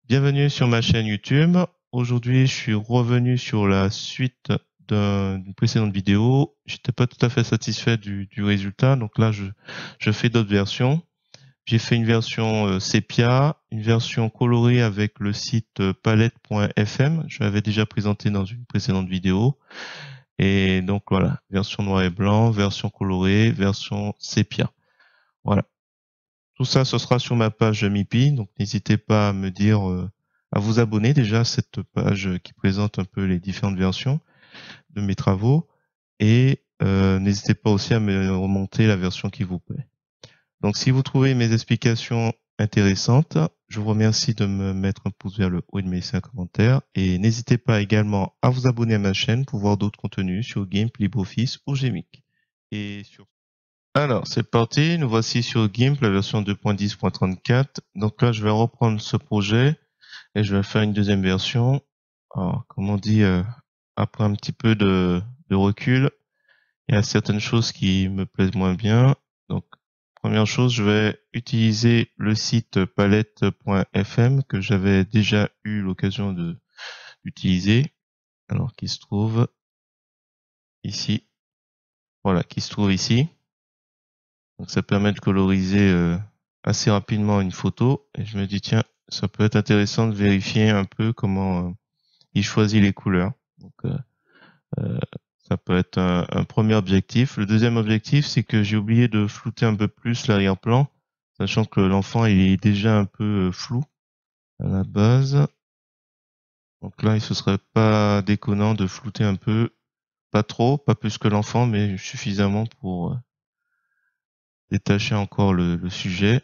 Bienvenue sur ma chaîne YouTube. Aujourd'hui, je suis revenu sur la suite d'une précédente vidéo. J'étais pas tout à fait satisfait du résultat, donc là, je fais d'autres versions. J'ai fait une version sépia, une version colorée avec le site palette.fm. Je l'avais déjà présenté dans une précédente vidéo. Et donc voilà, version noir et blanc, version colorée, version sépia. Voilà. Tout ça, ce sera sur ma page Mipi, donc n'hésitez pas à me dire, à vous abonner déjà à cette page qui présente un peu les différentes versions de mes travaux, et n'hésitez pas aussi à me remonter la version qui vous plaît. Donc si vous trouvez mes explications intéressantes, je vous remercie de me mettre un pouce vers le haut et de me laisser un commentaire, et n'hésitez pas également à vous abonner à ma chaîne pour voir d'autres contenus sur GIMP, LibreOffice ou Gmic. Et sur Alors, c'est parti. Nous voici sur GIMP, la version 2.10.34. Donc là, je vais reprendre ce projet et je vais faire une deuxième version. Alors, comme on dit, après un petit peu de recul, il y a certaines choses qui me plaisent moins bien. Donc, première chose, je vais utiliser le site palette.fm que j'avais déjà eu l'occasion d'utiliser. Alors, qui se trouve ici. Voilà, qui se trouve ici. Donc ça permet de coloriser assez rapidement une photo. Et je me dis, tiens, ça peut être intéressant de vérifier un peu comment il choisit les couleurs. Donc euh, ça peut être un premier objectif. Le deuxième objectif, c'est que j'ai oublié de flouter un peu plus l'arrière-plan, sachant que l'enfant il est déjà un peu flou à la base. Donc là, il ne serait pas déconnant de flouter un peu, pas trop, pas plus que l'enfant, mais suffisamment pour détacher encore le sujet.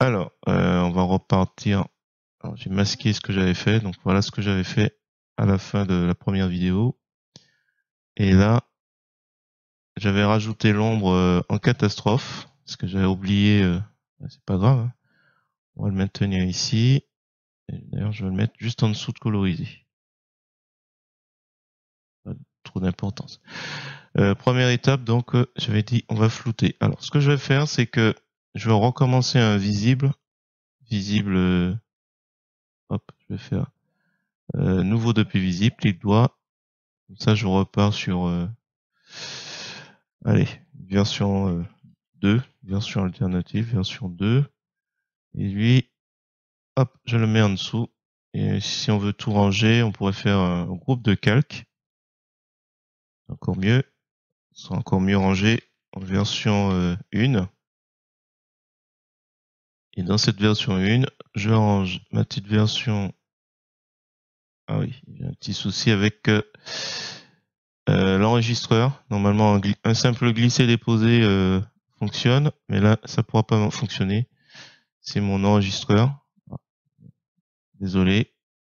Alors, on va repartir. Alors, j'ai masqué ce que j'avais fait, donc voilà ce que j'avais fait à la fin de la première vidéo. Et là, j'avais rajouté l'ombre en catastrophe, parce que j'avais oublié, c'est pas grave, hein. On va le maintenir ici. Et d'ailleurs, je vais le mettre juste en dessous de coloriser. Pas trop d'importance. Première étape, donc, j'avais dit, on va flouter. Alors, ce que je vais faire, c'est que je vais recommencer un visible. Visible, hop, je vais faire nouveau depuis visible, clic droit. Comme ça, je repars sur, allez, version 2, version alternative, version 2. Et lui, hop, je le mets en dessous. Et si on veut tout ranger, on pourrait faire un groupe de calques. Encore mieux. Ce sera encore mieux rangé en version 1. Et dans cette version 1, je range ma petite version. Ah oui, j'ai un petit souci avec l'enregistreur. Normalement, un simple glisser-déposer fonctionne, mais là, ça pourra pas fonctionner. C'est mon enregistreur. Désolé,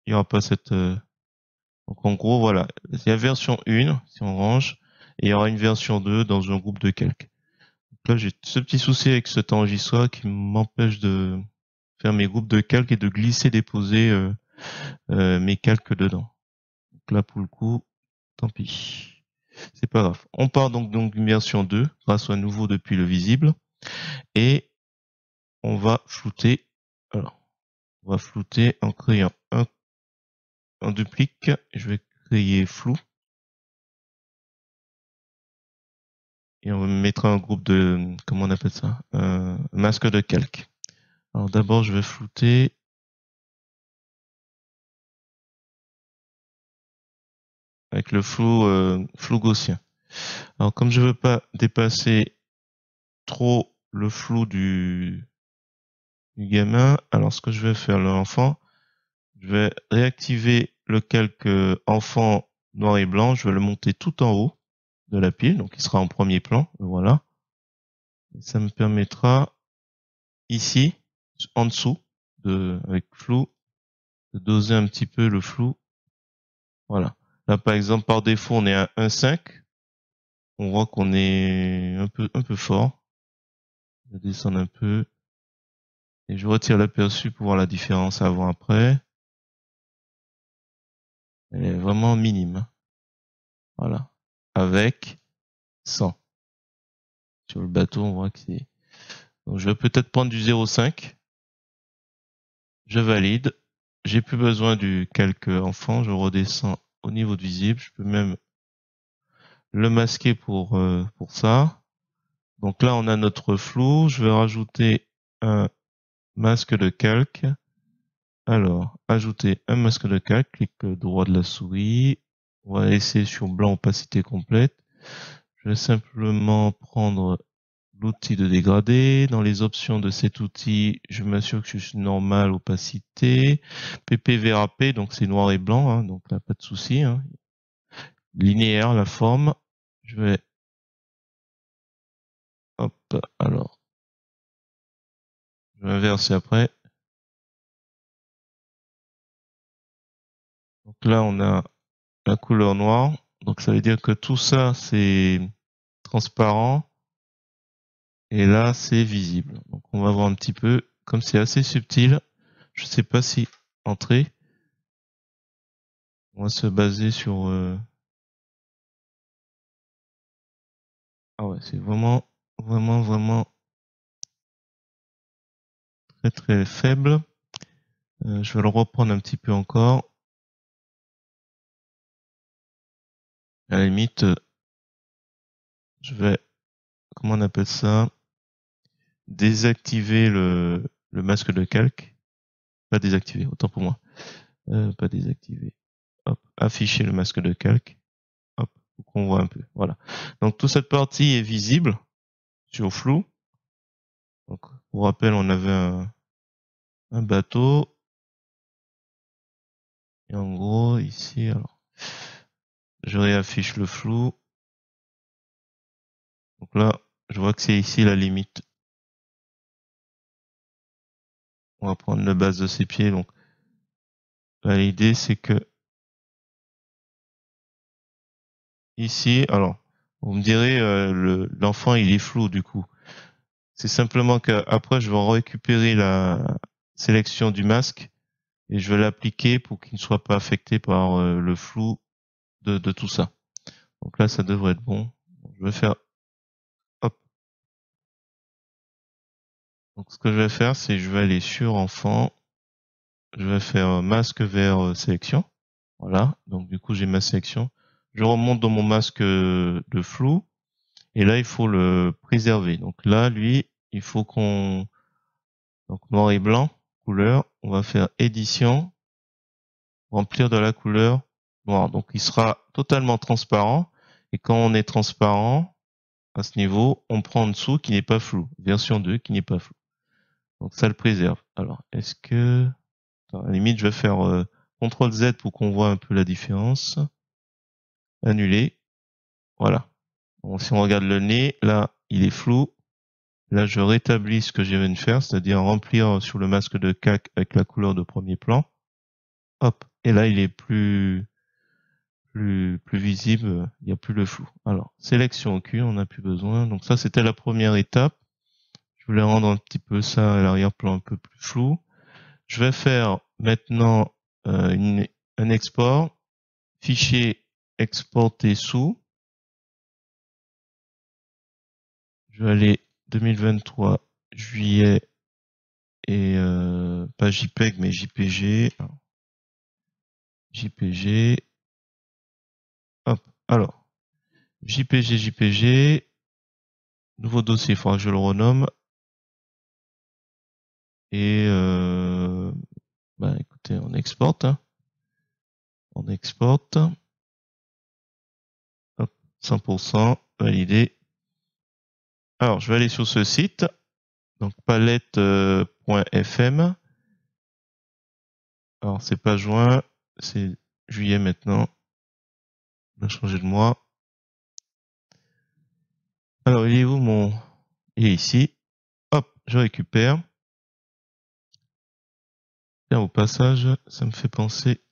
il n'y aura pas cette. Donc en gros, voilà, il y a version 1, si on range, et il y aura une version 2 dans un groupe de calques. Donc là, j'ai ce petit souci avec cet enregistreur qui m'empêche de faire mes groupes de calques et de glisser, déposer mes calques dedans. Donc là, pour le coup, tant pis. C'est pas grave. On part donc d'une version 2, grâce à nouveau depuis le visible, et on va flouter. Alors, on va flouter en créant un duplique. Je vais créer flou. Et on mettra un groupe de, comment on appelle ça, un masque de calque. Alors d'abord, je vais flouter avec le flou gaussien. Alors comme je veux pas dépasser trop le flou du gamin, alors ce que je vais faire, l'enfant, je vais réactiver le calque enfant noir et blanc. Je vais le monter tout en haut de la pile, donc il sera en premier plan. Voilà. Et ça me permettra ici, en dessous, avec flou, de doser un petit peu le flou. Voilà. Là, par exemple, par défaut, on est à 1,5. On voit qu'on est un peu fort. Je vais descendre un peu. Et je retire l'aperçu pour voir la différence avant-après. Elle est vraiment minime. Voilà. Avec 100. Sur le bateau, on voit que c'est... Donc, je vais peut-être prendre du 0,5. Je valide. j'ai plus besoin du calque enfant. Je redescends au niveau de visible. Je peux même le masquer pour ça. Donc là, on a notre flou. Je vais rajouter un masque de calque. Alors, ajouter un masque de calque. Clic droit de la souris. On va laisser sur blanc opacité complète. Je vais simplement prendre l'outil de dégradé. Dans les options de cet outil, je m'assure que je suis normal opacité. PPVRP, donc c'est noir et blanc, hein, donc là pas de souci. Hein. Linéaire, la forme. Je vais, hop, alors, je vais inverser après. Donc là, on a la couleur noire. Donc ça veut dire que tout ça, c'est transparent. Et là, c'est visible. Donc on va voir un petit peu. Comme c'est assez subtil, je sais pas si entrer. On va se baser sur... Ah ouais, c'est vraiment, vraiment, vraiment très, très faible. Je vais le reprendre un petit peu encore. À la limite, je vais, comment on appelle ça? Désactiver le masque de calque. Pas désactiver, autant pour moi. Pas désactiver. Hop, afficher le masque de calque. Hop, pour qu'on voit un peu. Voilà. Donc toute cette partie est visible sur flou. Donc, pour rappel, on avait un bateau. Et en gros, ici, alors, je réaffiche le flou. Donc là, je vois que c'est ici la limite. On va prendre la base de ses pieds. Donc là, l'idée, c'est que ici, alors, vous me direz, l'enfant, il est flou du coup. C'est simplement qu'après, je vais récupérer la sélection du masque et je vais l'appliquer pour qu'il ne soit pas affecté par le flou de tout ça. Donc là, ça devrait être bon. Je vais faire, hop. Donc ce que je vais faire, c'est je vais aller sur enfant. Je vais faire masque vers sélection. Voilà. Donc du coup, j'ai ma sélection. Je remonte dans mon masque de flou. Et là, il faut le préserver. Donc là, lui, il faut qu'on... Donc noir et blanc, couleur. On va faire édition, remplir de la couleur noire. Donc il sera totalement transparent. Et quand on est transparent, à ce niveau, on prend en dessous qui n'est pas flou. Version 2 qui n'est pas flou. Donc ça le préserve. Alors, est-ce que... Attends, à la limite, je vais faire CTRL Z pour qu'on voit un peu la différence. Annuler. Voilà. Bon, si on regarde le nez, là, il est flou. Là, je rétablis ce que je viens de faire, c'est-à-dire remplir sur le masque de calque avec la couleur de premier plan. Hop. Et là, il est plus visible. Il n'y a plus le flou. Alors, sélection au cul, on n'a plus besoin. Donc ça, c'était la première étape. Je voulais rendre un petit peu ça à l'arrière-plan un peu plus flou. Je vais faire maintenant un export. Fichier exporter sous. Je vais aller 2023 juillet et pas JPEG mais JPG. JPG. Hop. Alors, JPG. Nouveau dossier, il faudra que je le renomme. Et bah écoutez, on exporte. On exporte. Hop, 100%, validé. Alors, je vais aller sur ce site. Donc palette.fm. Alors, c'est pas juin, c'est juillet maintenant. On a changé de mois. Alors, il est où mon... Il est ici. Hop, je récupère. Tiens, au passage, ça me fait penser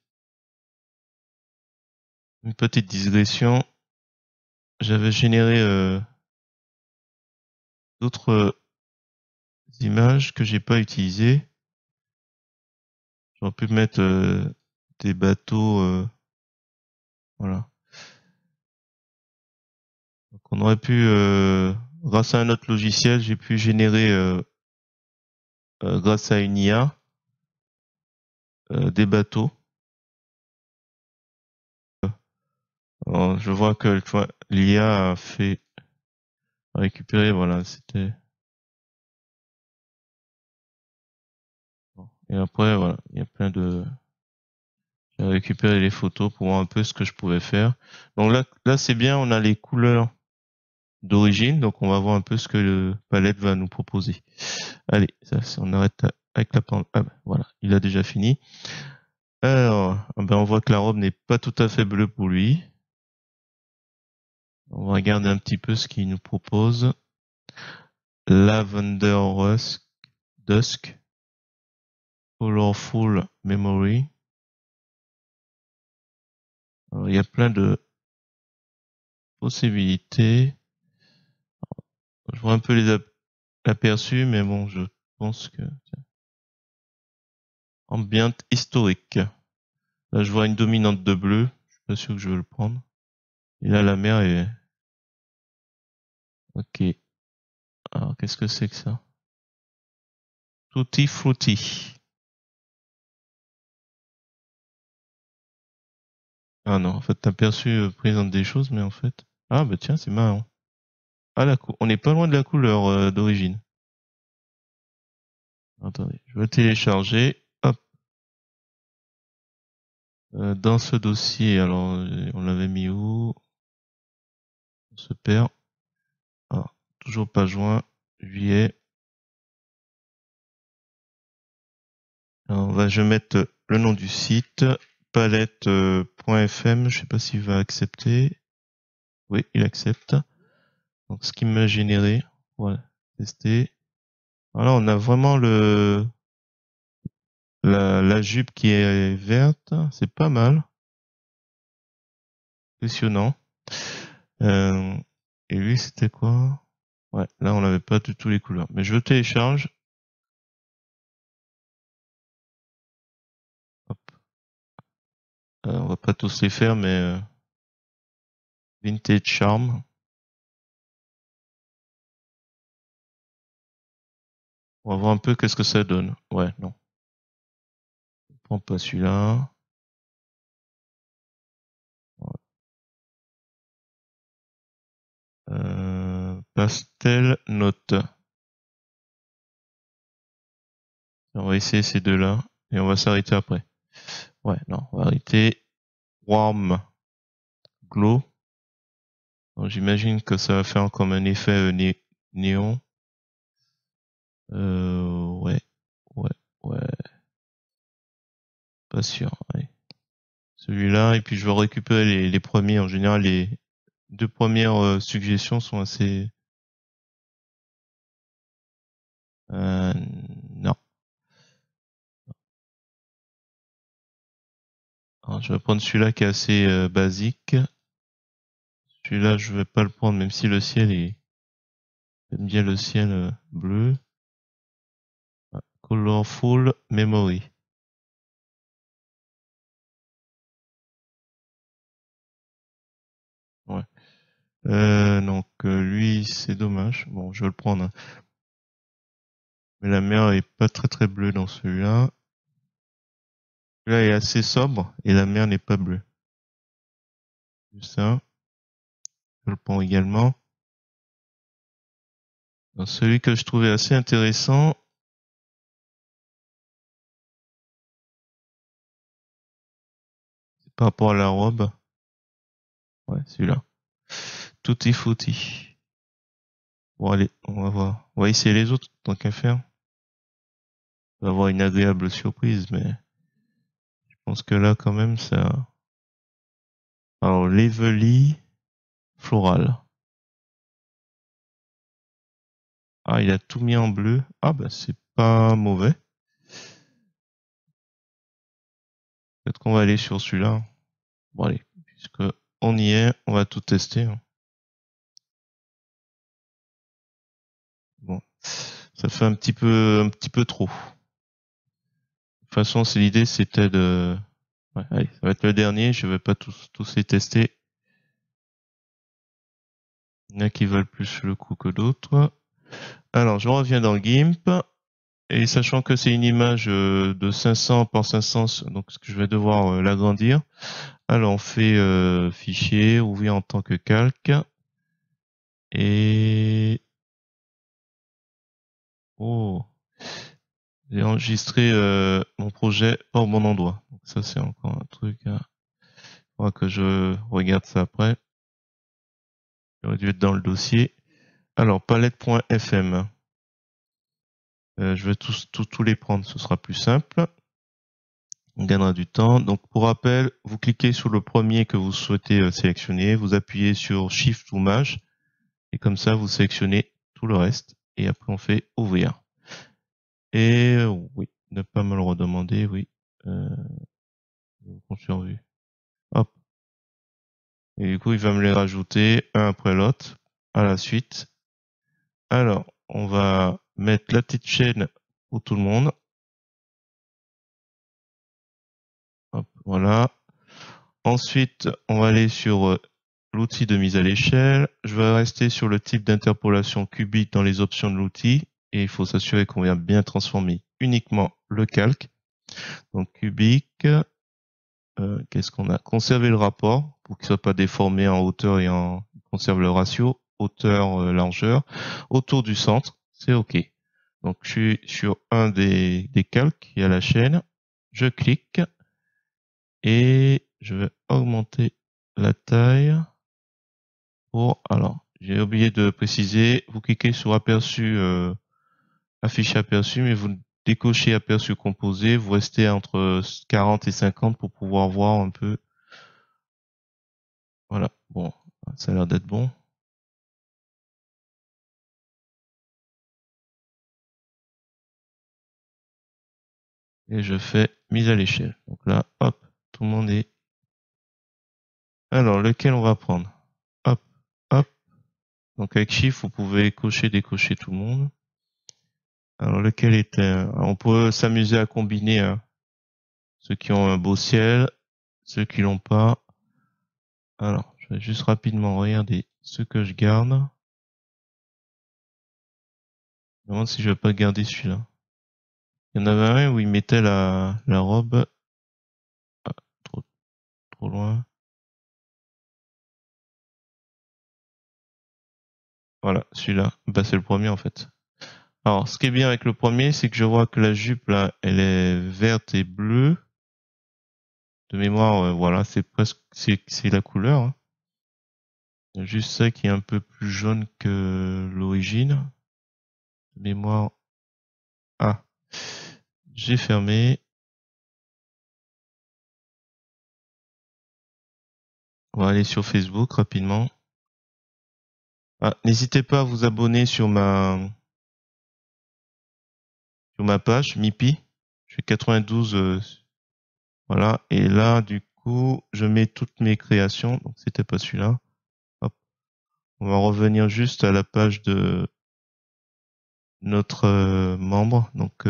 une petite digression. J'avais généré d'autres images que j'ai pas utilisées. J'aurais pu mettre des bateaux. Voilà. Donc on aurait pu, grâce à un autre logiciel, j'ai pu générer grâce à une IA des bateaux. Alors, je vois que l'IA a fait récupérer, voilà, c'était. Et après, voilà, il y a plein de. J'ai récupéré les photos pour voir un peu ce que je pouvais faire. Donc là c'est bien, on a les couleurs d'origine, donc on va voir un peu ce que le palette va nous proposer. Allez, on arrête avec la ah, ben, voilà, il a déjà fini. Alors, ah ben on voit que la robe n'est pas tout à fait bleue pour lui. On va regarder un petit peu ce qu'il nous propose. Lavender Dusk, Colorful Memory. Alors, il y a plein de possibilités. Je vois un peu les aperçus, mais bon, je pense que ambiante historique. Là, je vois une dominante de bleu. Je suis pas sûr que je veux le prendre. Et là, la mer est. Ok. Alors, qu'est-ce que c'est que ça? Tutti frutti. Ah non, en fait, l'aperçu présente des choses, mais en fait. Ah bah tiens, c'est marrant. Ah on n'est pas loin de la couleur d'origine. Attendez, je vais télécharger. Hop. Dans ce dossier, alors on l'avait mis où? On se perd. Ah, toujours pas joint. Juillet. Alors, je vais mettre le nom du site, palette.fm. Je sais pas s'il va accepter. Oui, il accepte. Donc, ce qui m'a généré. Voilà, tester. Alors, on a vraiment la jupe qui est verte. C'est pas mal. Impressionnant. Euh, et lui, c'était quoi? Ouais, là, on n'avait pas du tout les couleurs. Mais je le télécharge. Hop. On va pas tous les faire, mais Vintage Charm. On va voir un peu qu'est-ce que ça donne. Ouais, non. Je prends pas celui-là. Pastel Note. On va essayer ces deux-là et on va s'arrêter après. Ouais, non, on va arrêter. Warm Glow. J'imagine que ça va faire comme un effet néon. Ouais, ouais, ouais. Pas sûr. Ouais. Celui-là, et puis je vais récupérer les premiers. En général, les deux premières suggestions sont assez. Non. Alors, je vais prendre celui-là qui est assez basique. Celui-là, je vais pas le prendre, même si le ciel est. J'aime bien le ciel bleu. Colorful Memory. Ouais. Donc lui, c'est dommage. Bon, je vais le prendre, hein. Mais la mer est pas très très bleue dans celui-là. Celui-là est assez sobre et la mer n'est pas bleue. Ça, je le prends également. Dans celui que je trouvais assez intéressant, c'est par rapport à la robe. Ouais, celui-là. Tutti frutti. Bon, allez, on va voir. On va essayer les autres, tant qu'à faire. On va avoir une agréable surprise, mais je pense que là, quand même, ça. Alors, l'Evely floral. Ah, il a tout mis en bleu. Ah, bah, c'est pas mauvais. Peut-être qu'on va aller sur celui-là. Bon, allez, puisque on y est, on va tout tester, hein. Bon, ça fait un petit peu trop. De toute façon, c'est l'idée, c'était de. Ouais, allez, ça va être le dernier. Je vais pas tous les tester. Il y en a qui valent plus le coup que d'autres. Alors, je reviens dans le GIMP. Et sachant que c'est une image de 500 par 500, donc je vais devoir l'agrandir. Alors on fait fichier, ouvrir en tant que calque. Et oh, j'ai enregistré mon projet pas au bon endroit. Donc ça c'est encore un truc. Il faudra que je regarde ça après. J'aurais dû être dans le dossier. Alors palette.fm. Je vais tous les prendre, ce sera plus simple. On gagnera du temps. Donc pour rappel, vous cliquez sur le premier que vous souhaitez sélectionner, vous appuyez sur Shift ou Maj, et comme ça vous sélectionnez tout le reste. Et après on fait ouvrir. Et oui, ne pas me le redemander, oui. Sur vue. Hop. Et du coup, il va me les rajouter un après l'autre à la suite. Alors, on va mettre la petite chaîne pour tout le monde. Hop, voilà. Ensuite, on va aller sur l'outil de mise à l'échelle. Je vais rester sur le type d'interpolation cubique dans les options de l'outil. Et il faut s'assurer qu'on vient bien transformer uniquement le calque. Donc, cubique. Qu'est-ce qu'on a? Conserver le rapport pour qu'il soit pas déformé en hauteur et en conserve le ratio, hauteur, largeur. Autour du centre, c'est OK. Donc, je suis sur un des calques qui a la chaîne. Je clique et je vais augmenter la taille pour, alors, j'ai oublié de préciser, vous cliquez sur aperçu, afficher aperçu, mais vous décochez aperçu composé, vous restez entre 40 et 50 pour pouvoir voir un peu. Voilà. Bon, ça a l'air d'être bon. Et je fais mise à l'échelle. Donc là, hop, tout le monde est. Alors, lequel on va prendre? Hop, hop. Donc avec Shift, vous pouvez cocher, décocher tout le monde. Alors, lequel est on peut s'amuser à combiner ceux qui ont un beau ciel, ceux qui l'ont pas. Alors, je vais juste rapidement regarder ce que je garde. Je me demande si je vais pas garder celui-là. Il y en avait un où il mettait la robe. Ah, trop, trop loin. Voilà, celui-là. Bah, c'est le premier en fait. Alors, ce qui est bien avec le premier, c'est que je vois que la jupe là, elle est verte et bleue. De mémoire, voilà, c'est presque, c'est la couleur, hein. Il y a juste ça qui est un peu plus jaune que l'origine. De mémoire. Ah, j'ai fermé. On va aller sur Facebook rapidement. Ah, n'hésitez pas à vous abonner sur ma page Mipi. Je fais 92, voilà. Et là, du coup, je mets toutes mes créations. Donc, c'était pas celui-là. Hop. On va revenir juste à la page de notre membre, donc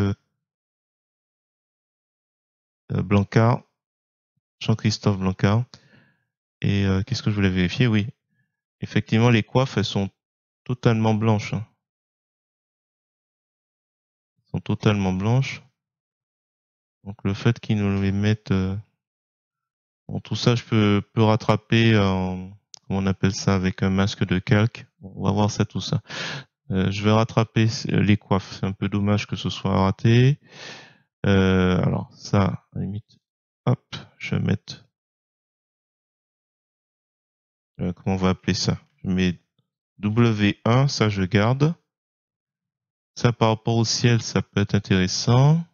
Blancard, Jean-Christophe Blancard. Et qu'est-ce que je voulais vérifier? Oui, effectivement, les coiffes, elles sont totalement blanches, hein. Elles sont totalement blanches. Donc le fait qu'ils nous les mettent, bon, tout ça, je peux rattraper en, comment on appelle ça, avec un masque de calque. On va voir ça, tout ça. Je vais rattraper les coiffes. C'est un peu dommage que ce soit raté. Alors ça, à la limite, hop, je vais mettre, comment on va appeler ça? Je mets W1, ça je garde. Ça par rapport au ciel, ça peut être intéressant.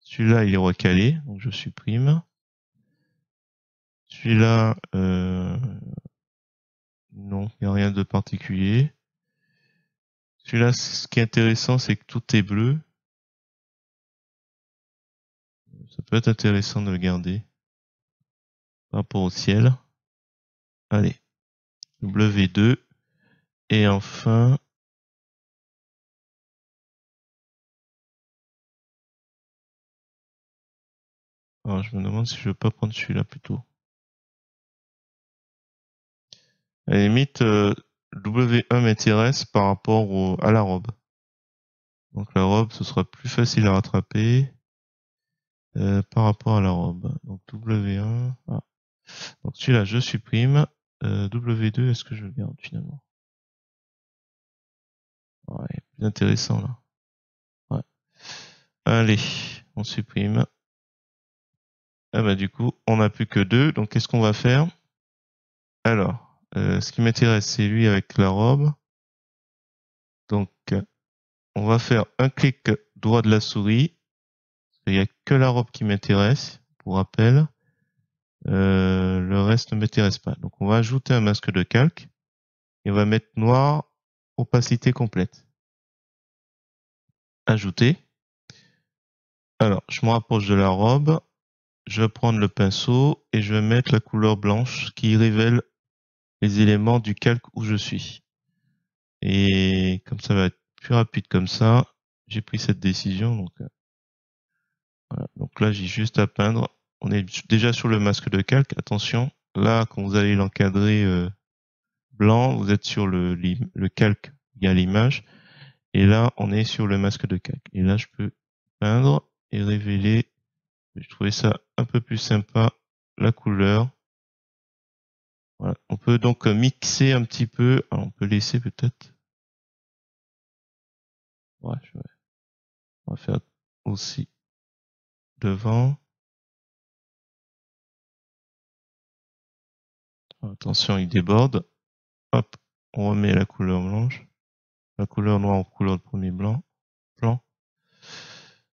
Celui-là, il est recalé, donc je supprime. Celui-là, non, il n'y a rien de particulier. Celui-là, ce qui est intéressant, c'est que tout est bleu. Ça peut être intéressant de le garder par rapport au ciel. Allez, W2. Et enfin, alors je me demande si je veux pas prendre celui-là plutôt. À la limite, W1 m'intéresse par rapport à la robe. Donc la robe, ce sera plus facile à rattraper par rapport à la robe. Donc W1. Ah. Donc celui-là, je supprime. W2, est-ce que je le garde finalement? Ouais, plus intéressant là. Ouais. Allez, on supprime. Ah bah du coup, on n'a plus que deux. Donc qu'est-ce qu'on va faire? Alors, ce qui m'intéresse, c'est lui avec la robe. Donc, on va faire un clic droit de la souris. Il n'y a que la robe qui m'intéresse, pour rappel. Le reste ne m'intéresse pas. Donc, on va ajouter un masque de calque et on va mettre noir, opacité complète. Ajouter. Alors, je me rapproche de la robe. Je vais prendre le pinceau et je vais mettre la couleur blanche qui révèle les éléments du calque où je suis. Et comme ça va être plus rapide comme ça, j'ai pris cette décision. Donc, voilà. Donc là, j'ai juste à peindre. On est déjà sur le masque de calque. Attention, là, quand vous allez l'encadrer blanc, vous êtes sur le calque via l'image. Et là, on est sur le masque de calque. Et là, je peux peindre et révéler. Je trouvais ça un peu plus sympa, la couleur. Voilà. On peut donc mixer un petit peu. Alors, on peut laisser peut-être. Ouais, on va faire aussi devant. Attention, il déborde. Hop, on remet la couleur blanche. La couleur noire en couleur de premier plan.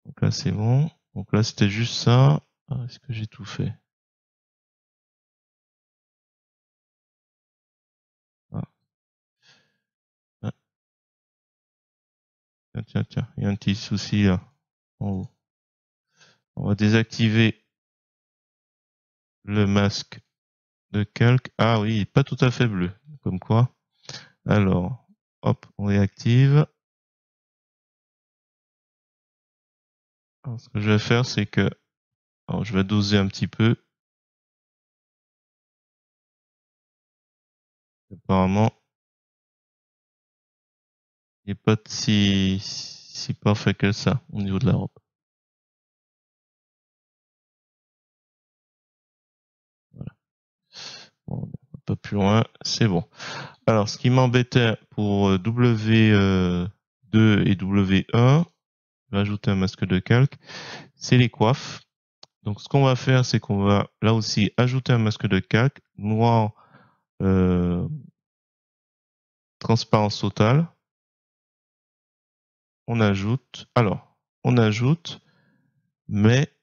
Donc là, c'est bon. Donc là, c'était juste ça. Ah, est-ce que j'ai tout fait? Ah, ah, tiens. Il y a un petit souci là, en haut. On va désactiver le masque de calque. Ah oui, pas tout à fait bleu. Comme quoi. Alors, hop, on réactive. Alors, ce que je vais faire, c'est que, alors, je vais doser un petit peu. Apparemment, il n'est pas si parfait que ça au niveau de la robe. Voilà. Bon, on va pas plus loin, c'est bon. Alors, ce qui m'embêtait pour W2 et W1, je vais ajouter un masque de calque, c'est les coiffes. Donc, ce qu'on va faire, c'est qu'on va là aussi ajouter un masque de calque, noir, euh, transparence totale. On ajoute, on ajoute, mais,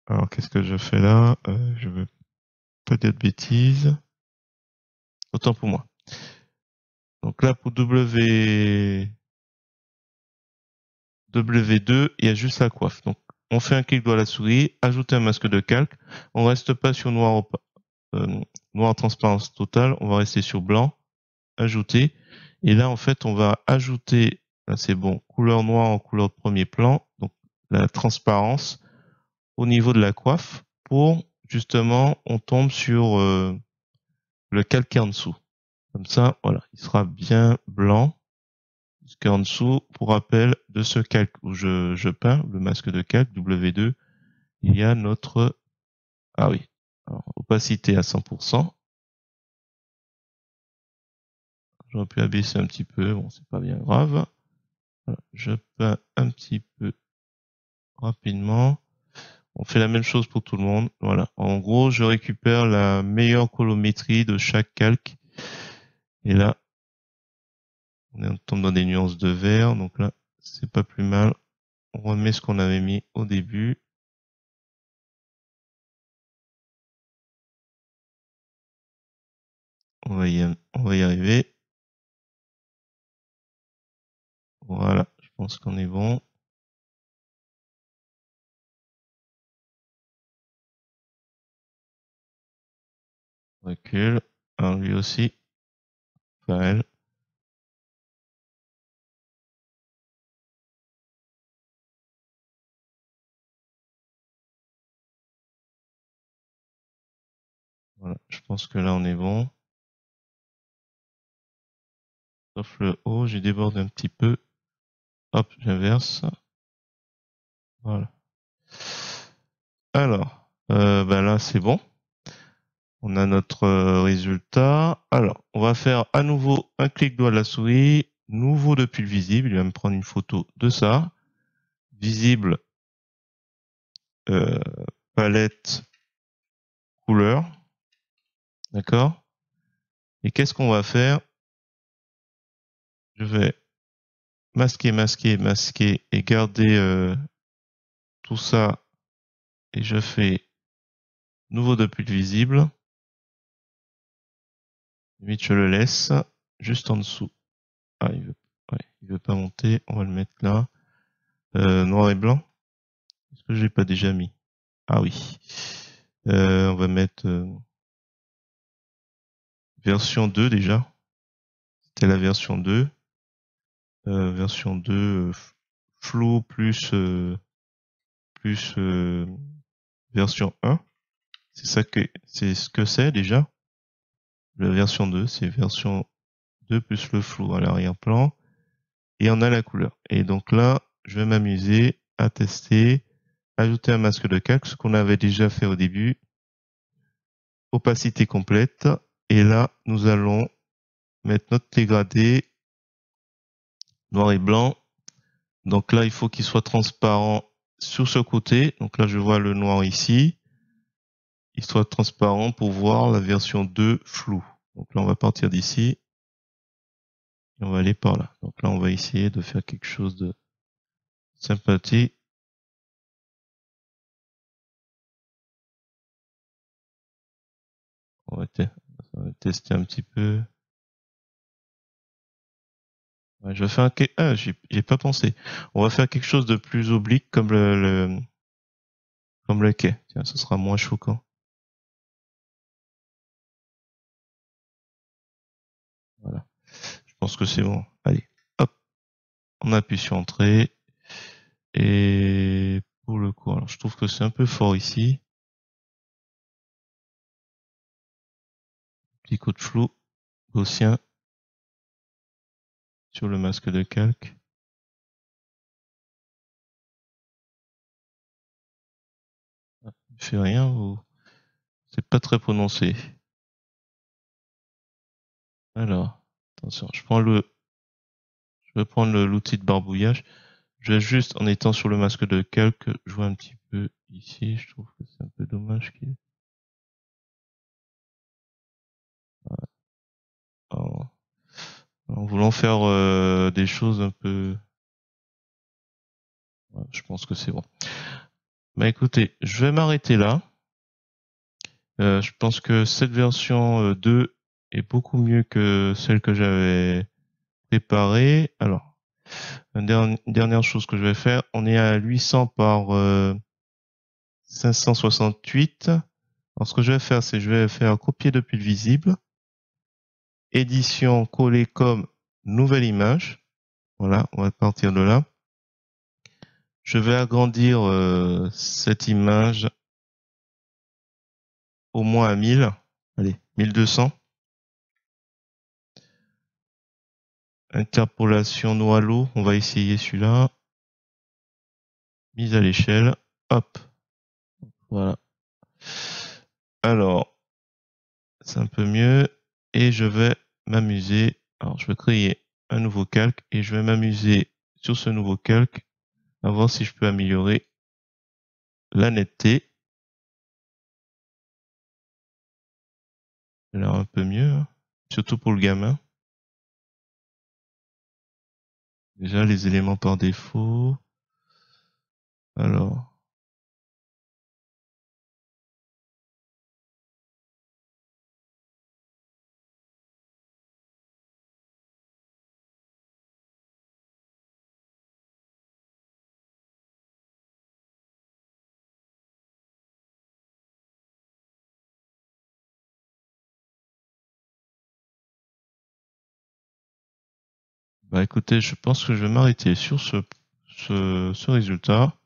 alors qu'est-ce que je fais là? Je veux pas dire de bêtises. Autant pour moi. Donc là, pour W2, il y a juste la coiffe. Donc, on fait un clic droit à la souris, ajouter un masque de calque. On reste pas sur noir transparence totale. On va rester sur blanc, ajouter. Et là, en fait, on va ajouter, là, c'est bon, couleur noire en couleur de premier plan. Donc, la transparence au niveau de la coiffe pour, justement, on tombe sur le calque en dessous. Comme ça, voilà, il sera bien blanc. Jusqu'en dessous, pour rappel, de ce calque où je peins, le masque de calque W2, il y a notre, ah oui, alors, opacité à 100%. J'aurais pu abaisser un petit peu, bon, c'est pas bien grave. Voilà, je peins un petit peu rapidement. On fait la même chose pour tout le monde. Voilà. En gros, je récupère la meilleure colorimétrie de chaque calque. Et là, on tombe dans des nuances de vert. Donc là, c'est pas plus mal. On remet ce qu'on avait mis au début. On va y arriver. Voilà, je pense qu'on est bon. Recule. Alors lui aussi. Enfin elle. Voilà, je pense que là on est bon. Sauf le haut, j'ai débordé un petit peu. Hop, j'inverse. Voilà. Alors, ben là, c'est bon. On a notre résultat. Alors, on va faire à nouveau un clic droit de la souris. Nouveau depuis le visible. Il va me prendre une photo de ça. Visible, euh, palette, couleur. D'accord? Et qu'est-ce qu'on va faire? Je vais masquer, masquer, masquer et garder tout ça. Et je fais nouveau depuis le visible. Limite, je le laisse juste en dessous. Ah, il veut pas monter. On va le mettre là. Noir et blanc. Est-ce que je l'ai pas déjà mis? Ah oui. On va mettre version 2 déjà. C'était la version 2. Version 2, flow plus version 1. C'est ce que c'est déjà. La version 2, c'est version 2 plus le flou à l'arrière-plan. Et on a la couleur. Et donc là, je vais m'amuser à tester, ajouter un masque de calque, ce qu'on avait déjà fait au début. Opacité complète. Et là, nous allons mettre notre dégradé noir et blanc. Donc là, il faut qu'il soit transparent sur ce côté. Donc là, je vois le noir ici. Il soit transparent pour voir la version 2 floue. Donc là, on va partir d'ici. Et on va aller par là. Donc là, on va essayer de faire quelque chose de sympathique. On va tester un petit peu. Ouais, je vais faire j'ai pas pensé. On va faire quelque chose de plus oblique comme comme le quai. Tiens, ce sera moins choquant. Voilà. Je pense que c'est bon. Allez. Hop. On appuie sur entrée. Et pour le coup, alors je trouve que c'est un peu fort ici. Petit coup de flou gaussien sur le masque de calque. Ah, il fait rien ou c'est pas très prononcé. Alors, attention, je vais prendre l'outil de barbouillage. Je vais juste, en étant sur le masque de calque, jouer un petit peu ici. Je trouve que c'est un peu dommage en, en voulant faire des choses un peu. Ouais, je pense que c'est bon. Bah écoutez, je vais m'arrêter là. Je pense que cette version 2 est beaucoup mieux que celle que j'avais préparée. Alors, une dernière chose que je vais faire, on est à 800 par 568. Alors, ce que je vais faire, c'est je vais faire copier depuis le visible, édition, coller comme nouvelle image. Voilà, on va partir de là. Je vais agrandir cette image au moins à 1000. Allez, 1200. Interpolation Noalo, on va essayer celui-là. Mise à l'échelle. Hop. Voilà. Alors, c'est un peu mieux. Et je vais m'amuser. Alors, je vais créer un nouveau calque et je vais m'amuser sur ce nouveau calque à voir si je peux améliorer la netteté. Ça a l'air un peu mieux, hein. Surtout pour le gamin. Déjà, les éléments par défaut. Alors, bah écoutez, je pense que je vais m'arrêter sur ce résultat.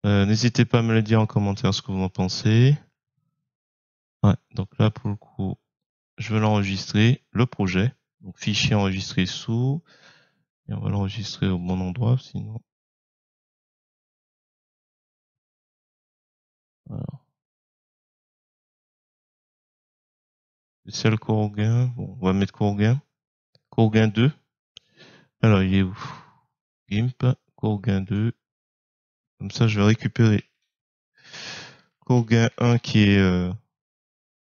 N'hésitez pas à me le dire en commentaire ce que vous en pensez. Ouais, donc là, pour le coup, je vais l'enregistrer, le projet. Donc fichier enregistré sous, et on va l'enregistrer au bon endroit, sinon. Voilà. Spécial Courgain. Bon, on va mettre Courgain. Courgain 2. Alors, il est où? GIMP, Courgain 2. Comme ça, je vais récupérer Courgain 1 qui est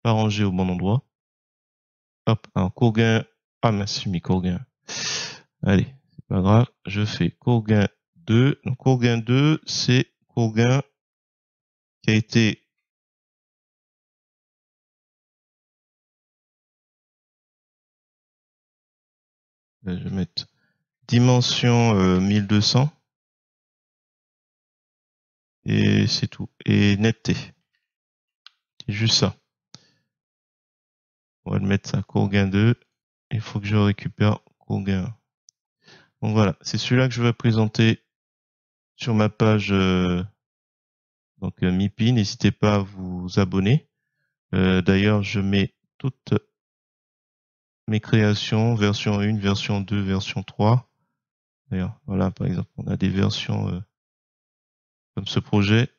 pas rangé au bon endroit. Hop, alors Courgain. Ah, mince, j'ai mis Courgain. Allez, c'est pas grave. Je fais Courgain 2. Donc, Courgain 2, c'est Courgain qui a été je vais mettre dimension 1200 et c'est tout. Et netteté. C'est juste ça. On va le mettre ça, Courgain 2. Il faut que je récupère Courgain 1. Donc voilà, c'est celui-là que je vais présenter sur ma page MIPI. N'hésitez pas à vous abonner. D'ailleurs, je mets toutes mes créations, version 1, version 2, version 3. D'ailleurs, voilà, par exemple, on a des versions comme ce projet.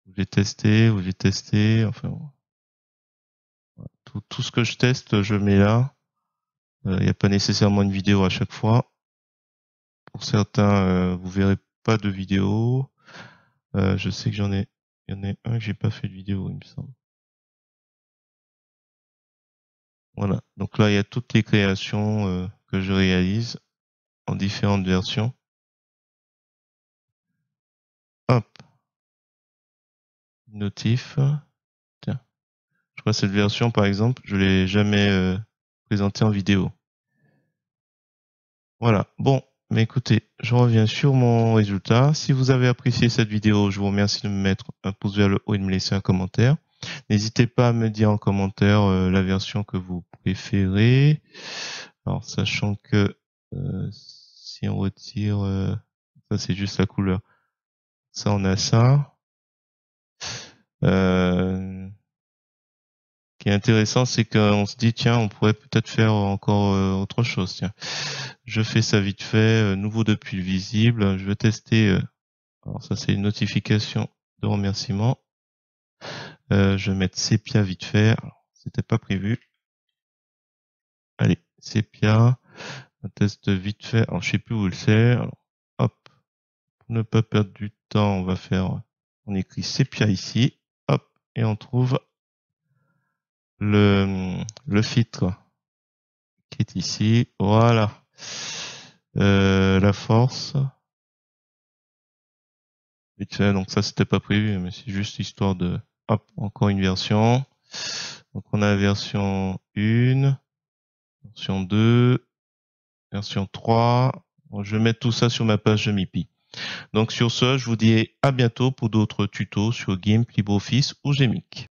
Où j'ai testé, enfin, tout ce que je teste, je mets là. Il n'y a pas nécessairement une vidéo à chaque fois. Pour certains, vous verrez pas de vidéo. Je sais que il y en a un que j'ai pas fait de vidéo, il me semble. Voilà. Donc là, il y a toutes les créations que je réalise en différentes versions. Hop. Notif. Tiens. Je crois que cette version, par exemple, je l'ai jamais présentée en vidéo. Voilà. Bon. Mais écoutez, je reviens sur mon résultat. Si vous avez apprécié cette vidéo, je vous remercie de me mettre un pouce vers le haut et de me laisser un commentaire. N'hésitez pas à me dire en commentaire la version que vous préférez. Alors, sachant que si on retire, ça c'est juste la couleur. Ça, on a ça. Ce qui est intéressant, c'est qu'on se dit, tiens, on pourrait peut-être faire encore autre chose. Tiens, je fais ça vite fait. Nouveau depuis le visible. Je vais tester. Alors ça, c'est une notification de remerciement. Je vais mettre sépia vite fait. C'était pas prévu. Allez, sépia. Un test vite fait. Alors, je sais plus où le c'est. Alors, hop. Pour ne pas perdre du temps, on écrit sépia ici. Hop. Et on trouve le filtre qui est ici. Voilà. La force. Vite fait. Donc ça, c'était pas prévu, mais c'est juste histoire de, hop, encore une version. Donc on a la version 1, version 2, version 3. Bon, je vais mettre tout ça sur ma page de MIPI. Donc sur ce, je vous dis à bientôt pour d'autres tutos sur GIMP, LibreOffice ou GMIC.